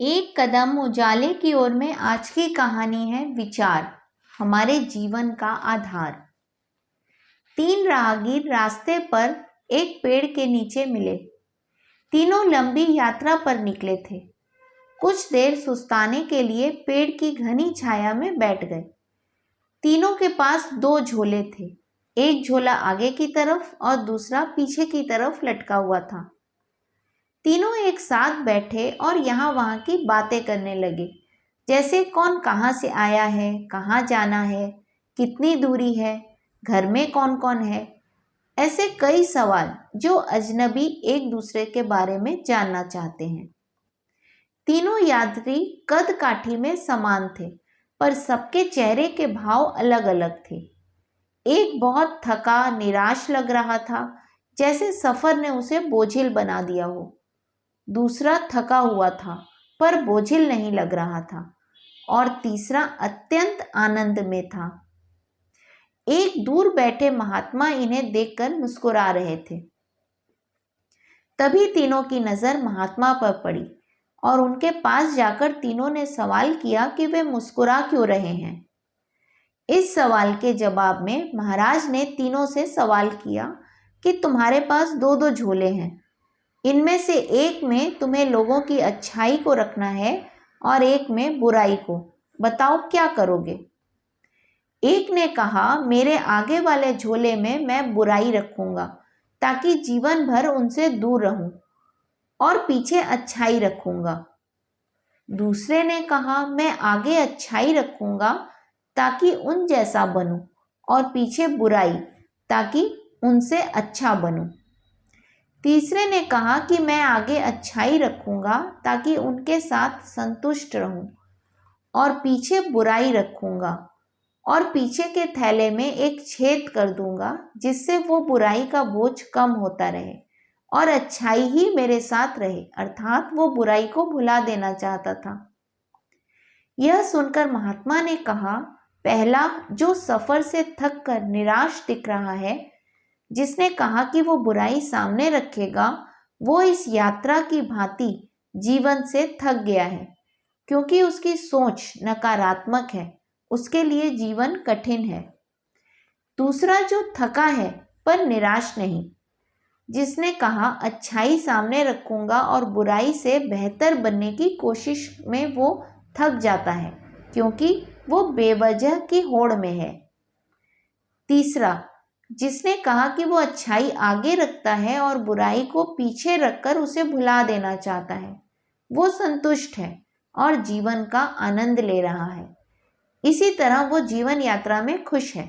एक कदम उजाले की ओर में आज की कहानी है विचार, हमारे जीवन का आधार। 3 राहगीर रास्ते पर एक पेड़ के नीचे मिले। तीनों लंबी यात्रा पर निकले थे। कुछ देर सुस्ताने के लिए पेड़ की घनी छाया में बैठ गए। तीनों के पास 2 झोले थे। एक झोला आगे की तरफ और दूसरा पीछे की तरफ लटका हुआ था। तीनों एक साथ बैठे और यहाँ वहाँ की बातें करने लगे, जैसे कौन कहाँ से आया है, कहाँ जाना है, कितनी दूरी है, घर में कौन कौन है। ऐसे कई सवाल जो अजनबी एक दूसरे के बारे में जानना चाहते हैं। तीनों यात्री कद काठी में समान थे, पर सबके चेहरे के भाव अलग अलग थे। एक बहुत थका निराश लग रहा था, जैसे सफर ने उसे बोझिल बना दिया हो। दूसरा थका हुआ था पर बोझिल नहीं लग रहा था, और तीसरा अत्यंत आनंद में था। एक दूर बैठे महात्मा इन्हें देखकर मुस्कुरा रहे थे। तभी तीनों की नजर महात्मा पर पड़ी और उनके पास जाकर तीनों ने सवाल किया कि वे मुस्कुरा क्यों रहे हैं। इस सवाल के जवाब में महाराज ने तीनों से सवाल किया कि तुम्हारे पास 2-2 झोले हैं। इनमें से एक में तुम्हें लोगों की अच्छाई को रखना है और एक में बुराई को। बताओ क्या करोगे? एक ने कहा, मेरे आगे वाले झोले में मैं बुराई रखूंगा ताकि जीवन भर उनसे दूर रहूं, और पीछे अच्छाई रखूंगा। दूसरे ने कहा, मैं आगे अच्छाई रखूंगा ताकि उन जैसा बनूं, और पीछे बुराई ताकि उनसे अच्छा बनूं। तीसरे ने कहा कि मैं आगे अच्छाई रखूंगा ताकि उनके साथ संतुष्ट रहूं, और पीछे बुराई रखूंगा और पीछे के थैले में एक छेद कर दूंगा, जिससे वो बुराई का बोझ कम होता रहे और अच्छाई ही मेरे साथ रहे। अर्थात वो बुराई को भुला देना चाहता था। यह सुनकर महात्मा ने कहा, पहला जो सफर से थक कर निराश दिख रहा है, जिसने कहा कि वो बुराई सामने रखेगा, वो इस यात्रा की भांति जीवन से थक गया है, क्योंकि उसकी सोच नकारात्मक है। उसके लिए जीवन कठिन है। दूसरा जो थका है पर निराश नहीं, जिसने कहा अच्छाई सामने रखूंगा और बुराई से बेहतर बनने की कोशिश में वो थक जाता है, क्योंकि वो बेवजह की होड़ में है। तीसरा जिसने कहा कि वो अच्छाई आगे रखता है और बुराई को पीछे रखकर उसे भुला देना चाहता है, वो संतुष्ट है और जीवन का आनंद ले रहा है। इसी तरह वो जीवन यात्रा में खुश है।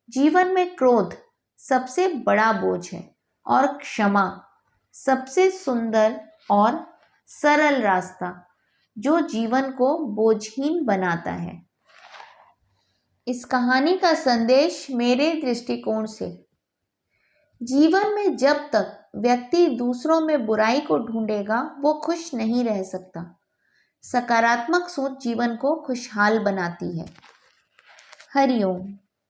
जीवन में क्रोध सबसे बड़ा बोझ है और क्षमा सबसे सुंदर और सरल रास्ता, जो जीवन को बोझहीन बनाता है। इस कहानी का संदेश मेरे दृष्टिकोण से, जीवन में जब तक व्यक्ति दूसरों में बुराई को ढूंढेगा, वो खुश नहीं रह सकता। सकारात्मक सोच जीवन को खुशहाल बनाती है। हरि ओम।